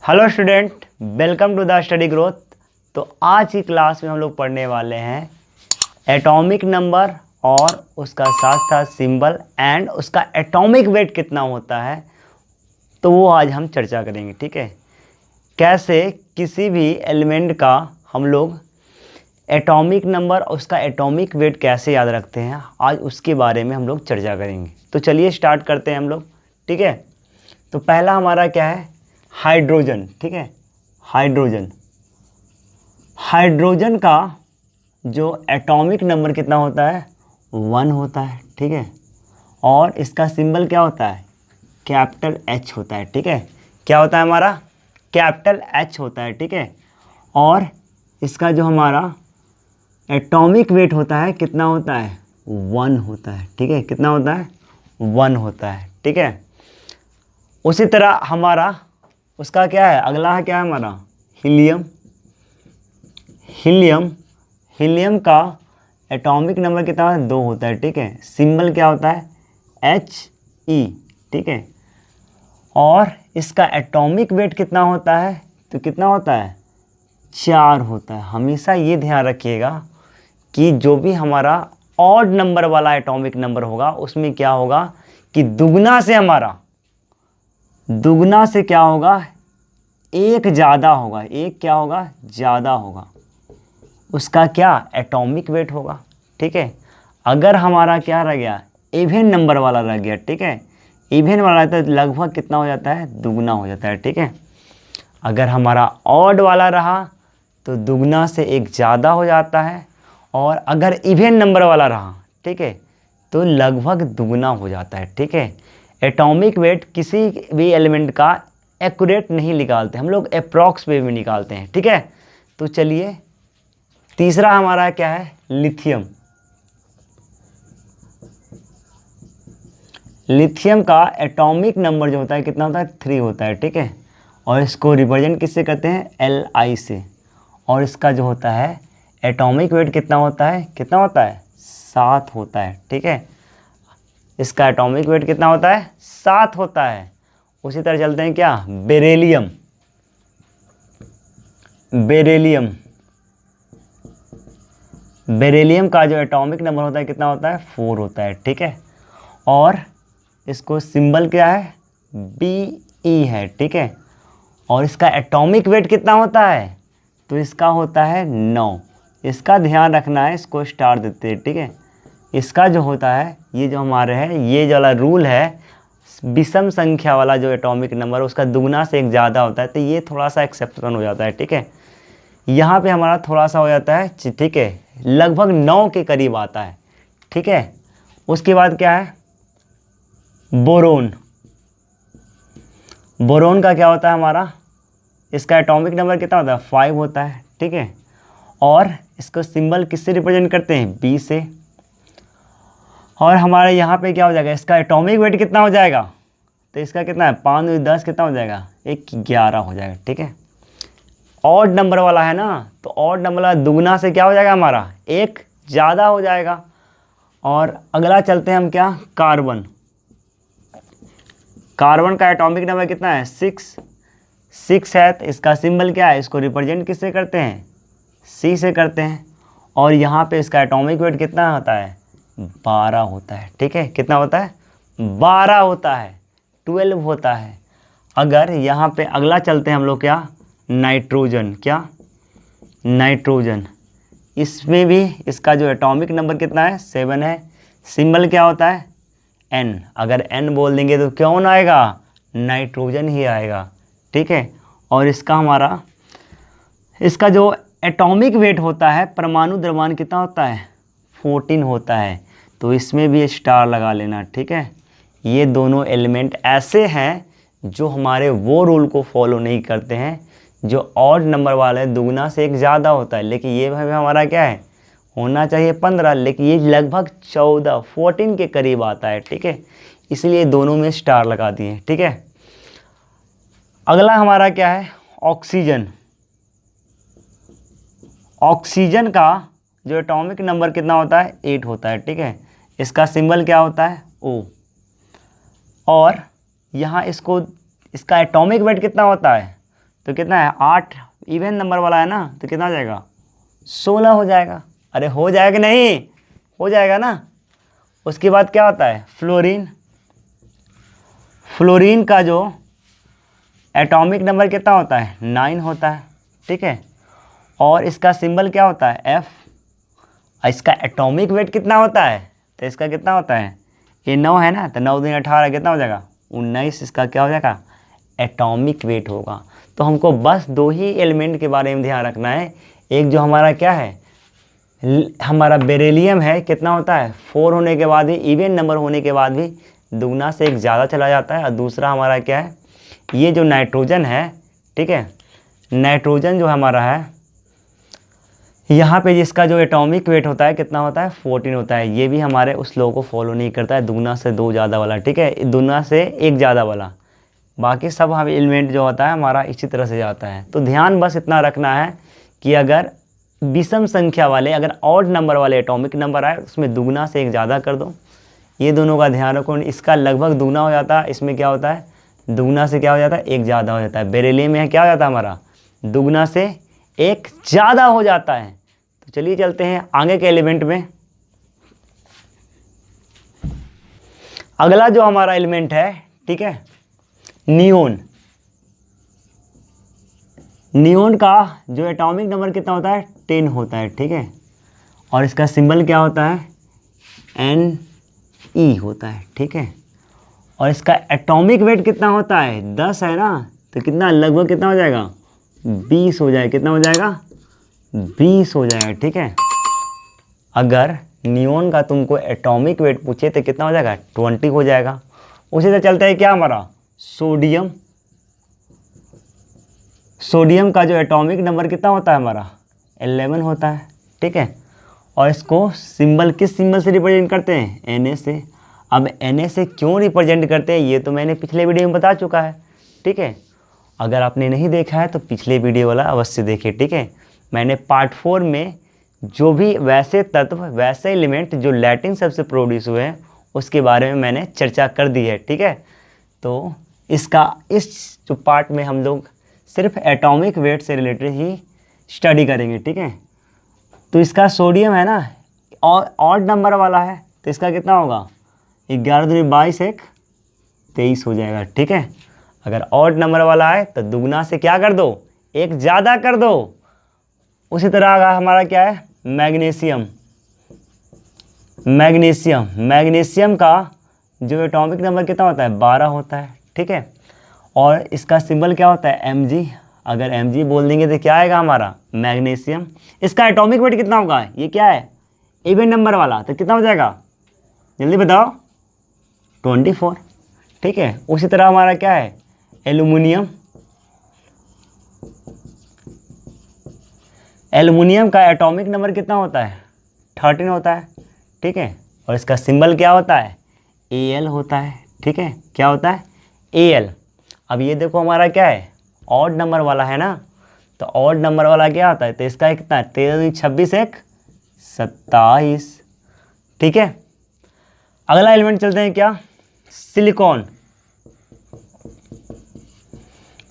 Hello student, welcome to the study growth. तो आज की क्लास में हम लोग पढ़ने वाले हैं एटॉमिक नंबर और उसका साथ साथ सिंबल एंड उसका एटॉमिक वेट कितना होता है, तो वो आज हम चर्चा करेंगे। ठीक है, कैसे किसी भी एलिमेंट का हम लोग एटॉमिक नंबर और उसका एटॉमिक वेट कैसे याद रखते हैं, आज उसके बारे में हम लोग चर्चा करेंगे। तो चलिए स्टार्ट करते हैं हम लोग। ठीक है, तो पहला हमारा क्या है, हाइड्रोजन। ठीक है, हाइड्रोजन हाइड्रोजन का जो एटॉमिक नंबर कितना होता है, 1 होता है। ठीक है, और इसका सिंबल क्या होता है, कैपिटल H होता है। ठीक है, क्या होता है हमारा, कैपिटल H होता है। ठीक है, और इसका जो हमारा एटॉमिक वेट होता है कितना होता है, 1 होता है। ठीक है, कितना होता है, 1 होता है। ठीक है, उसी तरह हमारा उसका क्या है, अगला है क्या है हमारा, हीलियम। हीलियम का एटॉमिक नंबर कितना है, 2 होता है। ठीक है, सिंबल क्या होता है, He। ठीक है, और इसका एटॉमिक वेट कितना होता है, तो कितना होता है, 4 होता है। हमेशा ये ध्यान रखिएगा कि जो भी हमारा ऑड नंबर वाला एटॉमिक नंबर होगा उसमें क्या होगा कि दुगना से क्या होगा, एक ज़्यादा होगा, एक क्या होगा, ज़्यादा होगा, उसका क्या एटॉमिक वेट होगा। ठीक है, अगर हमारा क्या रह गया, इवन नंबर वाला रह गया। ठीक है, इवन वाला तो लगभग कितना हो जाता है, दुगना हो जाता है। ठीक है, अगर हमारा ऑड वाला रहा तो दुगना से एक ज़्यादा हो जाता है, और अगर इवन नंबर वाला रहा, ठीक है, तो लगभग दुगना हो जाता है। ठीक है, एटॉमिक वेट किसी भी एलिमेंट का एक्यूरेट नहीं निकालते, हम लोग अप्रॉक्स वे में निकालते हैं। ठीक है, तो चलिए तीसरा हमारा क्या है, लिथियम का एटॉमिक नंबर जो होता है कितना होता है, 3 होता है। ठीक है, और इसको रिप्रेजेंट किससे करते हैं, Li से, और इसका जो होता है एटॉमिक वेट कितना होता है, 7 होता है। ठीक है, इसका एटॉमिक वेट कितना होता है, 7 होता है। उसी तरह चलते हैं क्या, बेरिलियम का जो एटॉमिक नंबर होता है कितना होता है, 4 होता है। ठीक है, और इसको सिंबल क्या है, Be है। ठीक है, और इसका एटॉमिक वेट कितना होता है, तो इसका होता है 9। इसका ध्यान रखना है, इसको स्टार देते हैं। ठीक है, इसका जो होता है, ये जो हमारे है, ये जो वाला रूल है, विषम संख्या वाला जो एटॉमिक नंबर है उसका दुगना से एक ज़्यादा होता है, तो ये थोड़ा सा एक्सेप्शन हो जाता है। ठीक है, यहाँ पे हमारा थोड़ा सा हो जाता है। ठीक है, लगभग 9 के करीब आता है। ठीक है, उसके बाद क्या है, बोरोन का क्या होता है हमारा, इसका एटॉमिक नंबर कितना होता है, 5 होता है। ठीक है, और इसको सिंबल किससे रिप्रेजेंट करते हैं, B से, और हमारे यहाँ पे क्या हो जाएगा, इसका एटॉमिक वेट कितना हो जाएगा, तो इसका कितना है, 5 और 10 कितना हो जाएगा, 11 हो जाएगा। ठीक है, ऑड नंबर वाला है ना, तो ऑड नंबर वाला दुगना से क्या हो जाएगा हमारा, एक ज़्यादा हो जाएगा। और अगला चलते हैं हम क्या, कार्बन का एटॉमिक नंबर कितना है, 6 है। तो इसका सिंबल क्या है, इसको रिप्रेजेंट किससे करते हैं, C से करते हैं, और यहाँ पे इसका एटॉमिक वेट कितना होता है, 12 होता है। ठीक है, कितना होता है, 12 होता है, 12 होता है। अगर यहाँ पे अगला चलते हैं हम लोग क्या, नाइट्रोजन, इसमें भी इसका जो एटॉमिक नंबर कितना है, 7 है। सिंबल क्या होता है, N। अगर N बोल देंगे तो कौन आएगा, नाइट्रोजन ही आएगा। ठीक है, और इसका जो एटॉमिक वेट होता है, परमाणु द्रव्यमान कितना होता है, 14 होता है। तो इसमें भी स्टार लगा लेना। ठीक है, ये दोनों एलिमेंट ऐसे हैं जो हमारे वो रूल को फॉलो नहीं करते हैं जो ऑड नंबर वाले दुगना से एक ज़्यादा होता है, लेकिन ये भाई हमारा क्या है, होना चाहिए 15, लेकिन ये लगभग 14 के करीब आता है। ठीक है, इसलिए दोनों में स्टार लगा दिए। ठीक है, अगला हमारा क्या है, ऑक्सीजन का जो एटॉमिक नंबर कितना होता है, 8 होता है। ठीक है, इसका सिंबल क्या होता है, O, और यहाँ इसका एटॉमिक वेट कितना होता है, तो कितना है 8, इवन नंबर वाला है ना, तो कितना हो जाएगा 16 हो जाएगा। अरे हो जाएगा कि नहीं, हो जाएगा ना। उसके बाद क्या होता है फ्लोरीन। फ्लोरीन का जो एटॉमिक नंबर कितना होता है 9 होता है, ठीक है। और इसका सिंबल क्या होता है F। इसका एटॉमिक वेट कितना होता है, तो इसका कितना होता है, ये 9 है ना, तो 9 दूनी 18 कितना हो जाएगा 19, इसका क्या हो जाएगा एटॉमिक वेट होगा। तो हमको बस 2 ही एलिमेंट के बारे में ध्यान रखना है। एक जो हमारा क्या है हमारा बेरिलियम है, कितना होता है 4 होने के बाद भी, इवन नंबर होने के बाद भी दुगना से एक ज़्यादा चला जाता है। और दूसरा हमारा क्या है, ये जो नाइट्रोजन है, ठीक है, नाइट्रोजन जो हमारा है यहाँ पे जिसका जो एटॉमिक वेट होता है कितना होता है 14 होता है। ये भी हमारे उस लॉ को फॉलो नहीं करता है, दुगना से 2 ज़्यादा वाला, ठीक है, दुगना से 1 ज़्यादा वाला। बाकी सब हम एलिमेंट जो होता है हमारा इसी तरह से जाता है। तो ध्यान बस इतना रखना है कि अगर विषम संख्या वाले, अगर ऑड नंबर वाले एटॉमिक नंबर आए उसमें दुगना से 1 ज़्यादा कर दो। ये दोनों का ध्यान रखो। इसका लगभग दुगना हो जाता है, इसमें क्या होता है दुगना से क्या हो जाता है 1 ज़्यादा हो जाता है। बेरिलियम में क्या हो जाता है हमारा दुगना से 1 ज़्यादा हो जाता है। तो चलिए चलते हैं आगे के एलिमेंट में। अगला जो हमारा एलिमेंट है, ठीक है, नियोन। नियोन का जो एटॉमिक नंबर कितना होता है 10 होता है, ठीक है। और इसका सिंबल क्या होता है Ne होता है, ठीक है। और इसका एटॉमिक वेट कितना होता है 10 है ना, तो कितना लगभग कितना हो जाएगा 20 हो जाएगा। कितना हो जाएगा 20 हो जाएगा, ठीक है। अगर नियोन का तुमको एटॉमिक वेट पूछे तो कितना हो जाएगा 20 हो जाएगा। उसी से चलते हैं क्या हमारा सोडियम। सोडियम का जो एटॉमिक नंबर कितना होता है हमारा 11 होता है, ठीक है। और इसको सिंबल किस सिंबल से रिप्रेजेंट करते हैं Na से। अब Na से क्यों रिप्रेजेंट करते हैं ये तो मैंने पिछले वीडियो में बता चुका है, ठीक है। अगर आपने नहीं देखा है तो पिछले वीडियो वाला अवश्य देखिए, ठीक है। मैंने पार्ट 4 में जो भी वैसे तत्व, वैसे एलिमेंट जो लैटिन शब्द से प्रोड्यूस हुए हैं उसके बारे में मैंने चर्चा कर दी है, ठीक है। तो इसका इस जो पार्ट में हम लोग सिर्फ एटॉमिक वेट से रिलेटेड ही स्टडी करेंगे, ठीक है। तो इसका सोडियम है ना और ऑड नंबर वाला है, तो इसका कितना होगा 11 दूनी 22 1 23 हो जाएगा, ठीक है। अगर ऑड नंबर वाला है तो दुगना से क्या कर दो 1 ज़्यादा कर दो। उसी तरह हमारा क्या है मैग्नीशियम। मैग्नीशियम, मैग्नीशियम का जो एटॉमिक नंबर कितना होता है 12 होता है, ठीक है। और इसका सिंबल क्या होता है Mg। अगर Mg बोल देंगे तो क्या आएगा हमारा मैग्नीशियम। इसका एटॉमिक वेट कितना होगा, ये क्या है इवन नंबर वाला, तो कितना हो जाएगा जल्दी बताओ 24, ठीक है। उसी तरह हमारा क्या है एल्युमिनियम। एल्युमिनियम का एटॉमिक नंबर कितना होता है 13 होता है, ठीक है। और इसका सिंबल क्या होता है Al होता है, ठीक है। क्या होता है Al। अब ये देखो हमारा क्या है ऑड नंबर वाला है ना, तो ऑड नंबर वाला क्या होता है, तो इसका कितना 13 26 1 27, ठीक है। अगला एलिमेंट चलते हैं क्या सिलिकॉन।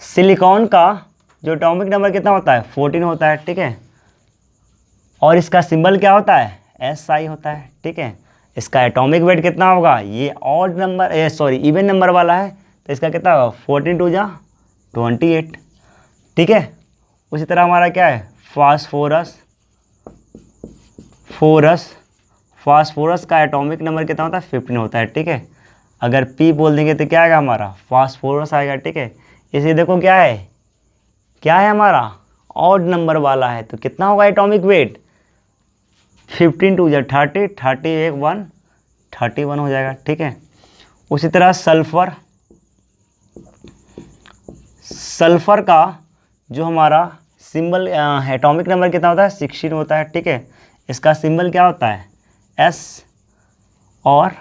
सिलिकॉन का जो एटॉमिक नंबर कितना होता है 14 होता है, ठीक है। और इसका सिंबल क्या होता है Si होता है, ठीक है। इसका एटॉमिक वेट कितना होगा, ये odd number sorry even number वाला है, तो इसका कितना होगा 14 2 जा 28, ठीक है। उसी तरह हमारा क्या है फास्फोरस। फास्फोरस का एटॉमिक नंबर कितना होता है 15 होता है, ठीक है। अगर P बोल देंगे तो क्या आएगा हमारा फास्फोरस आएगा, ठीक है। इसे देखो क्या है हमारा ऑड नंबर वाला है, तो कितना होगा एटॉमिक वेट 15 2 जा 30 31 1 31 हो जाएगा, ठीक है। उसी तरह सल्फर का जो हमारा सिंबल एटॉमिक नंबर कितना होता है 16 होता है, ठीक है। इसका सिंबल क्या होता है S। और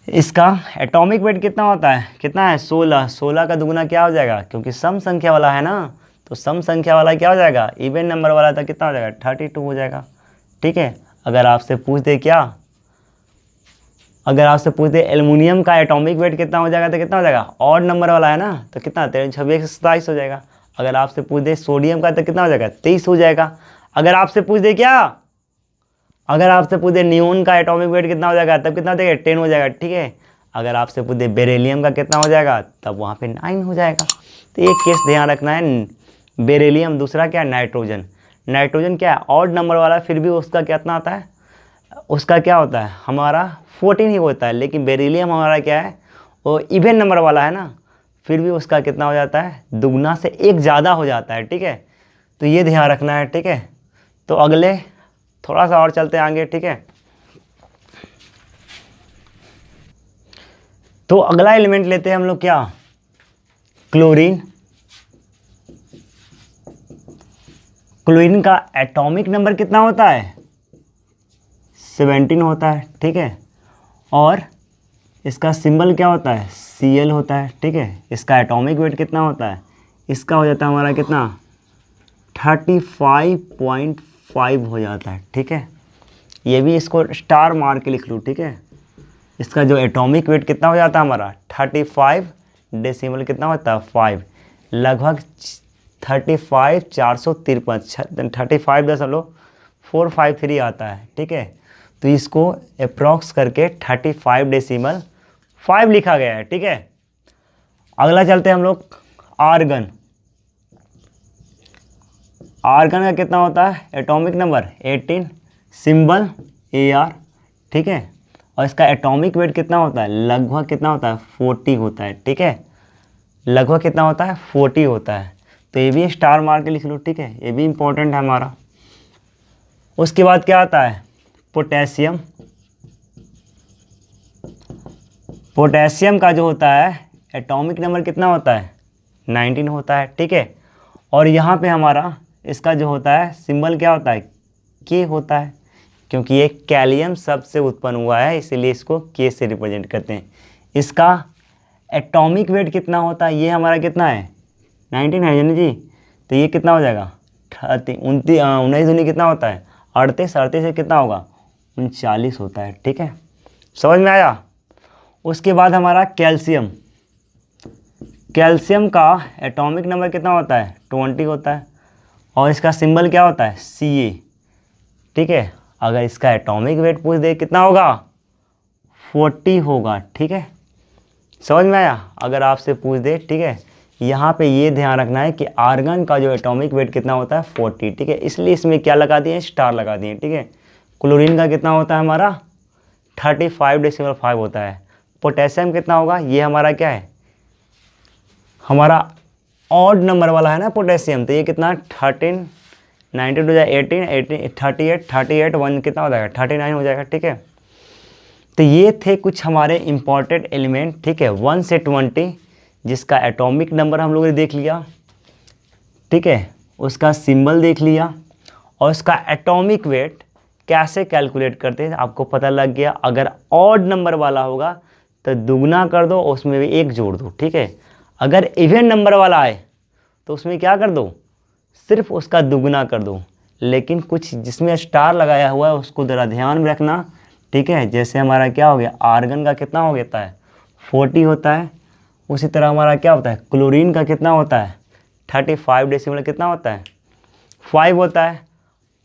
इसका एटॉमिक वेट कितना होता है, कितना है 16। 16 का दुगुना क्या हो जाएगा, क्योंकि सम संख्या वाला है ना, तो सम संख्या वाला क्या हो जाएगा इवन नंबर वाला था कितना हो जाएगा 32 हो जाएगा, ठीक है। अगर आपसे पूछ दे क्या अगर आपसे पूछ दे एल्युमिनियम का एटॉमिक वेट कितना हो जाएगा तो कितना हो जाएगा, ऑड नंबर वाला है ना, तो कितना 13 26 127 हो जाएगा। अगर आपसे पूछ दे सोडियम का तो कितना हो जाएगा 23 हो जाएगा। अगर आपसे पूछ दे क्या, अगर आपसे पूछ दे नियोन का एटॉमिक वेट कितना हो जाएगा तब कितना हो जाएगा 10 हो जाएगा, ठीक है। अगर आपसे पूछ दे बेरिलियम का कितना हो जाएगा तब वहाँ पे 9 हो जाएगा। तो एक केस ध्यान रखना है, बेरिलियम, दूसरा क्या नाइट्रोजन। नाइट्रोजन क्या है ऑड नंबर वाला, फिर भी उसका कितना आता है, उसका क्या होता है हमारा 14 ही होता है। लेकिन बेरिलियम हमारा क्या है वो इवन नंबर वाला है ना, फिर भी उसका कितना हो जाता है, दुगना से एक ज़्यादा हो जाता है, ठीक है। तो ये ध्यान रखना है, ठीक है। तो अगले थोड़ा सा और चलते हैं आगे, ठीक है। तो अगला एलिमेंट लेते हैं हम लोग क्या, क्लोरीन। क्लोरीन का एटॉमिक नंबर कितना होता है 17 होता है, ठीक है। और इसका सिंबल क्या होता है Cl होता है, ठीक है। इसका एटॉमिक वेट कितना होता है, इसका हो जाता है हमारा कितना 35.5 हो जाता है, ठीक है। ये भी इसको स्टार मार के लिख लूँ, ठीक है। इसका जो एटॉमिक वेट कितना हो जाता है हमारा 35 डेसिमल कितना होता है 5, लगभग 35 453 35.453 आता है, ठीक है। तो इसको अप्रॉक्स करके 35 डेसिमल 5 लिखा गया है, ठीक है। अगला चलते हैं हम लोग आर्गन। आर्गन का कितना होता है एटॉमिक नंबर 18, सिंबल Ar, ठीक है। और इसका एटॉमिक वेट कितना होता है, लगभग कितना होता है 40 होता है, ठीक है। लगभग कितना होता है 40 होता है। तो ये भी स्टार मार के लिख लो, ठीक है, ये भी इम्पोर्टेंट है हमारा। उसके बाद क्या आता है पोटेशियम। पोटेशियम का जो होता है एटॉमिक नंबर कितना होता है 19 होता है, ठीक है। और यहाँ पे हमारा इसका जो होता है सिंबल क्या होता है के होता है, क्योंकि ये कैलियम शब्द से उत्पन्न हुआ है इसीलिए इसको के से रिप्रेजेंट करते हैं। इसका एटॉमिक वेट कितना होता है, ये हमारा कितना है 19 है यानी जी, तो ये कितना हो जाएगा 19 दूनी कितना होता है 38, 38 से कितना होगा 39 होता है, ठीक है। समझ में आया। उसके बाद हमारा कैल्शियम। कैल्शियम का एटॉमिक नंबर कितना होता है 20 होता है। और इसका सिंबल क्या होता है Ca, ठीक है। अगर इसका एटॉमिक वेट पूछ दे कितना होगा 40 होगा, ठीक है। समझ में आया। अगर आपसे पूछ दे, ठीक है, यहाँ पे ये ध्यान रखना है कि आर्गन का जो एटॉमिक वेट कितना होता है 40, ठीक है। इसलिए इसमें क्या लगा दिए स्टार लगा दिए, ठीक है। क्लोरीन का कितना होता है हमारा 35.5 होता है। पोटेशियम कितना होगा, ये हमारा क्या है हमारा ऑड नंबर वाला है ना पोटेशियम, तो ये कितना 13 92 18 38 1 कितना हो जाएगा 39 हो जाएगा, ठीक है। तो ये थे कुछ हमारे इम्पॉर्टेंट एलिमेंट, ठीक है, 1 से 20, जिसका एटॉमिक नंबर हम लोगों ने देख लिया, ठीक है, उसका सिंबल देख लिया और उसका एटॉमिक वेट कैसे कैलकुलेट करते हैं आपको पता लग गया। अगर ऑड नंबर वाला होगा तो दुगना कर दो, उसमें भी एक जोड़ दो, ठीक है। अगर इवन नंबर वाला आए तो उसमें क्या कर दो सिर्फ उसका दुगना कर दो। लेकिन कुछ जिसमें स्टार लगाया हुआ है उसको ज़रा ध्यान में रखना, ठीक है। जैसे हमारा क्या हो गया आर्गन का कितना हो गया है 40 होता है। उसी तरह हमारा क्या होता है क्लोरीन का कितना होता है 35 डेसिमल कितना होता है 5 होता है।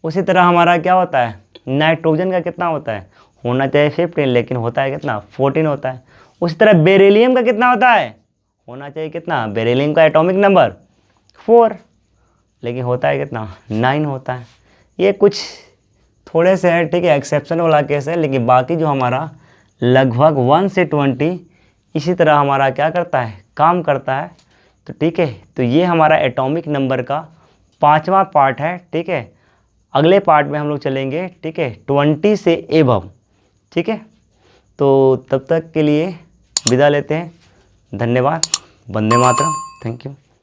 उसी तरह हमारा क्या होता है नाइट्रोजन का कितना होता है होना चाहिए 15 लेकिन होता है कितना 14 होता है। उसी तरह बेरिलियम का कितना होता है होना चाहिए कितना, बेरिलियम का एटॉमिक नंबर 4 लेकिन होता है कितना 9 होता है। ये कुछ थोड़े से है, ठीक है, एक्सेप्शन वाला केस है, लेकिन बाकी जो हमारा लगभग 1 से 20 इसी तरह हमारा क्या करता है काम करता है। तो ठीक है, तो ये हमारा एटॉमिक नंबर का 5वां पार्ट है, ठीक है। अगले पार्ट में हम लोग चलेंगे, ठीक है, 20 से एबव, ठीक है। तो तब तक के लिए विदा लेते हैं। धन्यवाद। वंदे मातरम। Thank you.